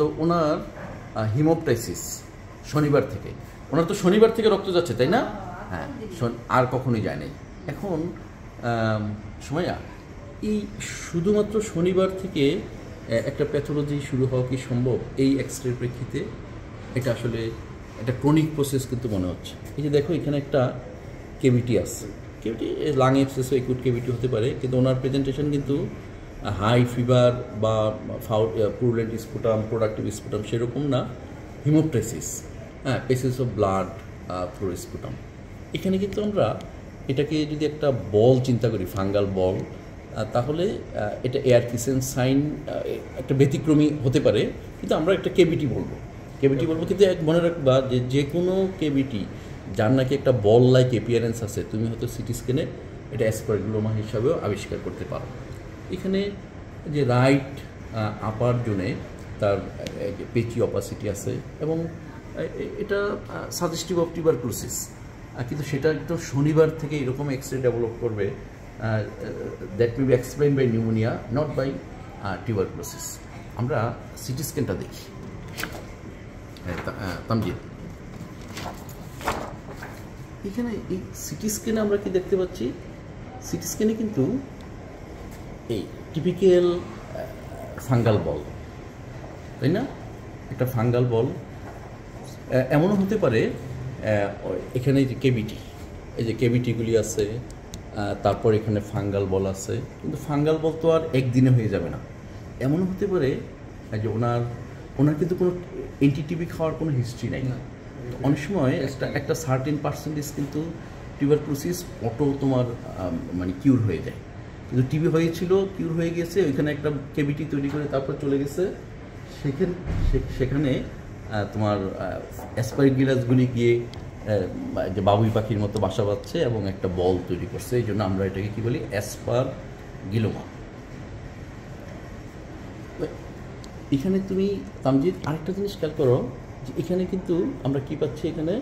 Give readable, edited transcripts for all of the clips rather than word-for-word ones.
তো ওনার হিমোপটাইসিস শনিবার থেকে, ওনার তো শনিবার থেকে রক্ত যাচ্ছে তাই না? হ্যাঁ, আর কখনোই যায় নাই। এখন সুমাইয়া, এই শুধুমাত্র শনিবার থেকে একটা প্যাথোলজি শুরু হওয়া কি সম্ভব এই এক্সরের প্রেক্ষিতে? এটা আসলে একটা ক্রনিক প্রসেস কিন্তু মনে হচ্ছে। এই যে দেখো এখানে একটা কেভিটি আছে, কেভিটি লাং অ্যাবসেস একুট কেভিটি হতে পারে, কিন্তু ওনার প্রেজেন্টেশন কিন্তু হাই ফিভার বা পুরুলেন্ট স্পুটাম, প্রোডাক্টিভ স্পুটাম সেরকম না, হিমোপটাইসিস, হ্যাঁ, পেসেস অফ ব্লাড থ্রু স্পুটাম। এখানে কিন্তু আমরা এটাকে যদি একটা বল চিন্তা করি, ফাঙ্গাল বল, তাহলে এটা এয়ার কিসেন সাইন একটা ব্যতিক্রমী হতে পারে, কিন্তু আমরা একটা কেভিটি বলবো, কিন্তু এক মনে রাখবা যে কোনো কেভিটি যার নাকি একটা বল লাইক এপিয়ারেন্স আছে, তুমি হয়তো সিটি স্ক্যানে এটা অ্যাসপারগিলোমা হিসাবেও আবিষ্কার করতে পারো। এখানে যে রাইট আপার জোনে তার পেচি অপাসিটি আছে এবং এটা সাজেস্টিভ অফ টিউবারকুলোসিস, কিন্তু সেটা একটু শনিবার থেকে এরকম এক্সরে ডেভেলপ করবে, that may be explain by pneumonia, not by tuberculosis. আমরা সিটি স্ক্যানটা দেখি। তামজিদ, এখানে এই সিটি স্ক্যানে আমরা কি দেখতে পাচ্ছি? সিটি স্ক্যানে কিন্তু এই টিপিক্যাল ফাঙ্গাল বল, তাই না? একটা ফাঙ্গাল বল, এমনও হতে পারে এখানে যে কেভিটি, এই যে কেভিটিগুলি আছে, তারপর এখানে ফাঙ্গাল বল আছে, কিন্তু ফাঙ্গাল বল তো আর একদিনে হয়ে যাবে না। এমনও হতে পারে যে ওনার কিন্তু কোনো এন্টিটিভি খাওয়ার কোনো হিস্ট্রি নাই। অনেক সময় একটা সার্টেন পার্সেন্টেজ কিন্তু টিউবারকুলোসিস অটো তোমার মানে কিউর হয়ে যায়, কিন্তু টিবি হয়েছিল, কিউর হয়ে গেছে, ওইখানে একটা কেভিটি তৈরি করে তারপর চলে গেছে, সেখানে তোমার অ্যাসপারগিলাসগুলি গিয়ে যে বাবুই পাখির মতো বাসা বাঁধছে এবং একটা বল তৈরি করছে। এই জন্য আমরা এটাকে কী বলি? অ্যাসপারগিলোমা। এখানে তুমি তামজিদ আরেকটা জিনিস খেয়াল করো যে এখানে কিন্তু আমরা কি পাচ্ছি? এখানে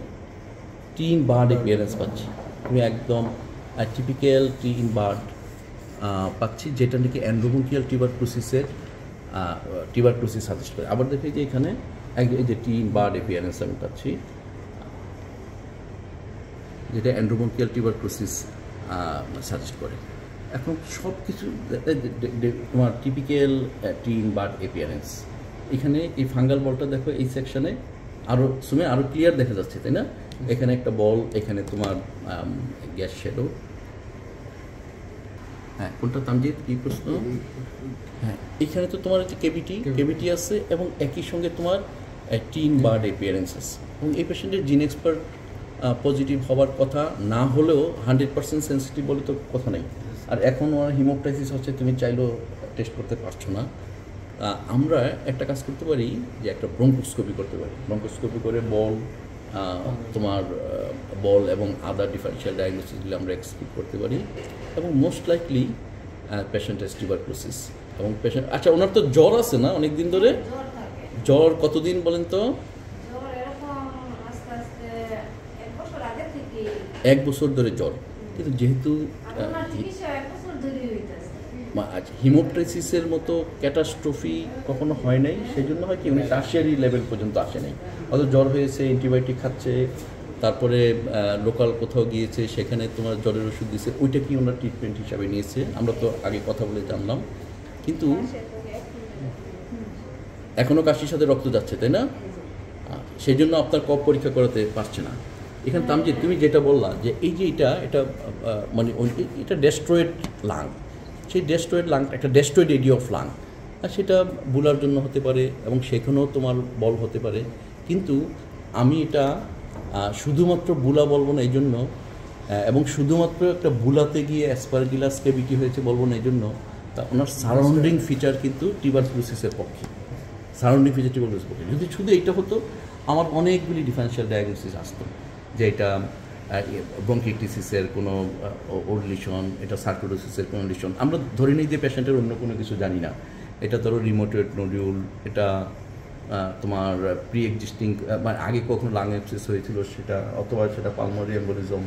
টি ইন বার্ড অ্যাপিয়ারেন্স পাচ্ছি, তুমি একদম টিপিক্যাল টি ইন বার্ড পাচ্ছি, যেটা নাকি অ্যান্ড্রোবঙ্কিয়াল টিউবারকুলোসিস সাজেস্ট করে। আবার দেখি যে এখানে এই যে টি ইন বার্ড অ্যাপিয়ারেন্স আমি পাচ্ছি, যেটা অ্যান্ড্রোবঙ্কিয়াল টিউবারকুলোসিস সাজেস্ট করে। এখন সব কিছু তোমার typical T in bird appearance. এখানে এই ফাঙ্গাল বলটা দেখো এই সেকশনে আরও ক্লিয়ার দেখা যাচ্ছে, তাই না? এখানে একটা বল, এখানে তোমার গ্যাস শ্যাডো। হ্যাঁ, কোনটা তামজিদ, কি প্রশ্ন? হ্যাঁ, এখানে তো তোমার হচ্ছে কেভিটি আছে এবং একই সঙ্গে তোমার টি ইন বার্ড অ্যাপিয়ারেন্স আছে, এবং এই পেশেন্টের জিন এক্সপার্ট পজিটিভ হওয়ার কথা না হলেও 100% সেন্সিটিভ বলে তো কথা নেই। আর এখন ওনার হিমোপটাইসিস হচ্ছে, তুমি চাইলেও টেস্ট করতে পারছো না। আমরা একটা কাজ করতে পারি যে একটা ব্রঙ্কোস্কোপি করতে পারি। ব্রঙ্কোস্কোপি করে তোমার বল এবং আদার ডিফারেন্সিয়াল ডায়াগনোসিসগুলি আমরা এক্সক্লুড করতে পারি, এবং most likely patient has tuberculosis. এবং পেশেন্ট, আচ্ছা, ওনার তো জ্বর আছে না অনেক দিন ধরে? জ্বর কতদিন বলেন তো? 1 বছর ধরে জ্বর, কিন্তু যেহেতু হিমোপটাইসিসের মতো ক্যাটাস্ট্রফি কখনো হয় নাই, সেই জন্য হয় কি উনি টার্সিয়ারি লেভেল পর্যন্ত আসে নাই, অত জ্বর হয়েছে, অ্যান্টিবায়োটিক খাচ্ছে, তারপরে লোকাল কোথাও গিয়েছে, সেখানে তোমার জ্বরের ওষুধ দিয়েছে, ওইটা কি ওনার ট্রিটমেন্ট হিসাবে নিয়েছে, আমরা তো আগে কথা বলে জানলাম। কিন্তু এখনও কাশির সাথে রক্ত যাচ্ছে, তাই না? সেই জন্য আপনার কফ পরীক্ষা করাতে পারছে না। এখানে তামজিদ, তুমি যেটা বললা যে এই যে এটা মানে এটা ডেস্ট্রয়েড লাং, সেই ডেস্ট্রয়েড লাং একটা ডেস্ট্রয়েড এরিয়া অফ লাং, আর সেটা বুলার জন্য হতে পারে এবং সেখানেও তোমার বল হতে পারে। কিন্তু আমি এটা শুধুমাত্র বুলা বলবো না এই জন্য, এবং শুধুমাত্র একটা বুলাতে গিয়ে অ্যাসপারগিলাস কেভিটি হয়েছে বলবো না এই জন্য, তা ওনার সারাউন্ডিং ফিচার কিন্তু টিউবারকুলোসিসের পক্ষে, সারাউন্ডিং ফিচার টিউবারকুলোসিসের পক্ষে। যদি শুধু এইটা হতো, আমার অনেকগুলি ডিফারেন্সিয়াল ডায়াগনোসিস আসতো, যে এটা ব্রঙ্কিটিসিসের কোনো ওরলিশন, এটা সার্কোডোসিসের কোনো লিশন। আমরা ধরে নিই যে পেশেন্টের অন্য কোনো কিছু জানি না, এটা ধরো রিমোটেড নোডিউল, এটা তোমার প্রি এক্সিস্টিং মানে আগে কখনো লাং অ্যাবসেস হয়েছিল সেটা, অথবা সেটা পালমোনারি এম্বোলিজম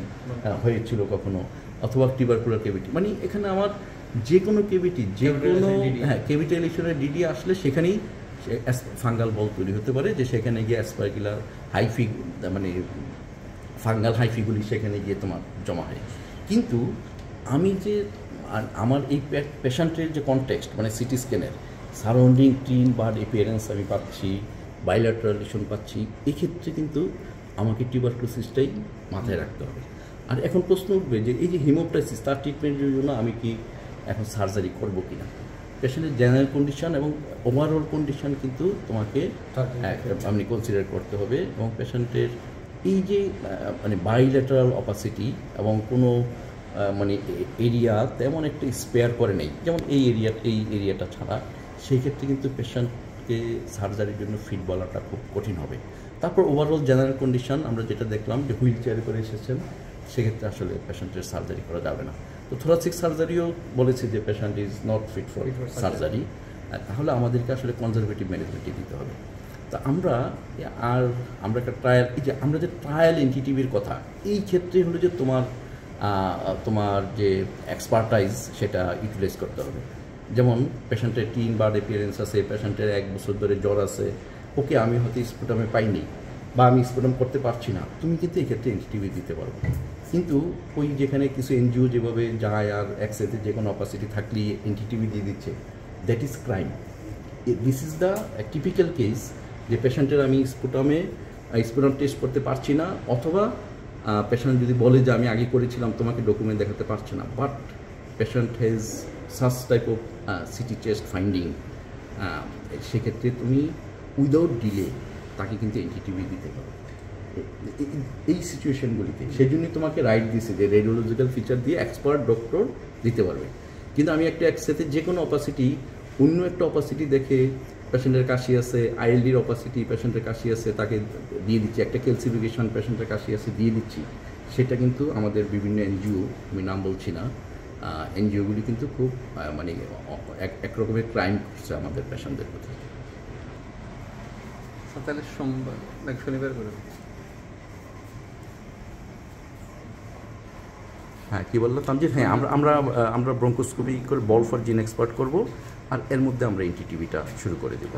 হয়েছিল কখনো, অথবা টিউবারকুলার কেভিটি। মানে এখানে আমার যে কোনো কেভিটি, যে কোনো কেভিটাইলেশনের ডিডি আসলে সেখানেই ফাঙ্গাল বল তৈরি হতে পারে, যে সেখানে গিয়ে অ্যাসপারগিলার হাইফি মানে ফাঙ্গাল হাইফিগুলি সেখানে গিয়ে তোমার জমা হয়। কিন্তু আমি যে আমার এই পেশেন্টের যে কনটেক্সট মানে সিটি স্ক্যানের সারাউন্ডিং টিন বার্ড এপিয়ারেন্স আমি পাচ্ছি, বাইল্যাটারাল লিশন পাচ্ছি, এক্ষেত্রে কিন্তু আমাকে টিউবারকুলোসিসটাই মাথায় রাখতে হবে। আর এখন প্রশ্ন উঠবে যে এই যে হিমোপ্টাইসিস তার ট্রিটমেন্টের জন্য আমি কি এখন সার্জারি করবো কিনা। পেশেন্টের জেনারেল কন্ডিশন এবং ওভারঅল কন্ডিশন কিন্তু তোমাকে আপনি কনসিডার করতে হবে, এবং পেশেন্টের এই যে মানে বাইল্যাটারাল অপাসিটি এবং কোনো মানে এরিয়া তেমন একটা স্পেয়ার করে নেই, যেমন এই এরিয়াটা ছাড়া, সেই ক্ষেত্রে কিন্তু পেশেন্টকে সার্জারির জন্য ফিট বলাটা খুব কঠিন হবে। তারপর ওভারঅল জেনারেল কন্ডিশন আমরা যেটা দেখলাম যে হুইল চেয়ারে করে এসেছেন, সেক্ষেত্রে আসলে পেশেন্টের সার্জারি করা যাবে না। তো থোরাসিক সার্জারিও বলেছে যে patient is not fit for surgery, তাহলে আমাদেরকে আসলে কনজারভেটিভ ম্যানেজমেন্টই দিতে হবে। তা আমরা একটা ট্রায়াল, এই যে আমরা যে ট্রায়াল এনটিটিভির কথা, এই ক্ষেত্রে হলো যে তোমার যে এক্সপার্টাইজ সেটা ইউটিলাইজ করতে হবে। যেমন পেশেন্টের টিন বার্ড এপিয়ারেন্স আছে, পেশেন্টের 1 বছর ধরে জ্বর আছে, ওকে আমি হয়তো স্পুটামে পাইনি বা আমি স্পুটাম করতে পারছি না, তুমি কিন্তু এই ক্ষেত্রে এনটিটিভি দিতে পারবো। কিন্তু ওই যেখানে কিছু এনজিও যেভাবে যায় আর একসাথে যে কোনো অপাসিটি থাকলেই এনটিটিভি দিয়ে দিচ্ছে, that is crime. This is the typical case যে পেশেন্টের আমি স্পুটাম টেস্ট করতে পারছি না, অথবা পেশেন্ট যদি বলে যে আমি আগে করেছিলাম তোমাকে ডকুমেন্ট দেখাতে পারছে না, but patient has such type of city chest finding, সেক্ষেত্রে তুমি উইদাউট ডিলে তাকে কিন্তু এনটিটিভি দিতে পারো এই সিচুয়েশনগুলিতে। সেই জন্যই তোমাকে রাইট দিছে যে রেডিওলজিক্যাল ফিচার দিয়ে এক্সপার্ট ডক্টর দিতে পারবে। কিন্তু আমি একসাথে যে কোনো অপাসিটি অন্য একটা অপাসিটি দেখে পেশেন্টের কাশি আছে, আইএলডির অপাসিটি পেশেন্টের কাশি আছে, তাকে দিয়ে দিচ্ছি, একটা ক্যালসিফিকেশন পেশেন্টের কাশি আছে দিয়ে দিচ্ছি, সেটা কিন্তু আমাদের বিভিন্ন এনজিও, আমি নাম বলছি না, এনজিওগুলি কিন্তু খুব মানে এক রকমের ক্রাইম করছে আমাদের পেশেন্টদের প্রতি। তাহলে সোমবার নাকি শনিবার করে? হ্যাঁ, কী বললো তামজিদ? হ্যাঁ, আমরা ব্রঙ্কোস্কোপি করে বল ফর জিন এক্সপার্ট করবো, আর এর মধ্যে আমরা এনটিটিভিটা শুরু করে দেবো।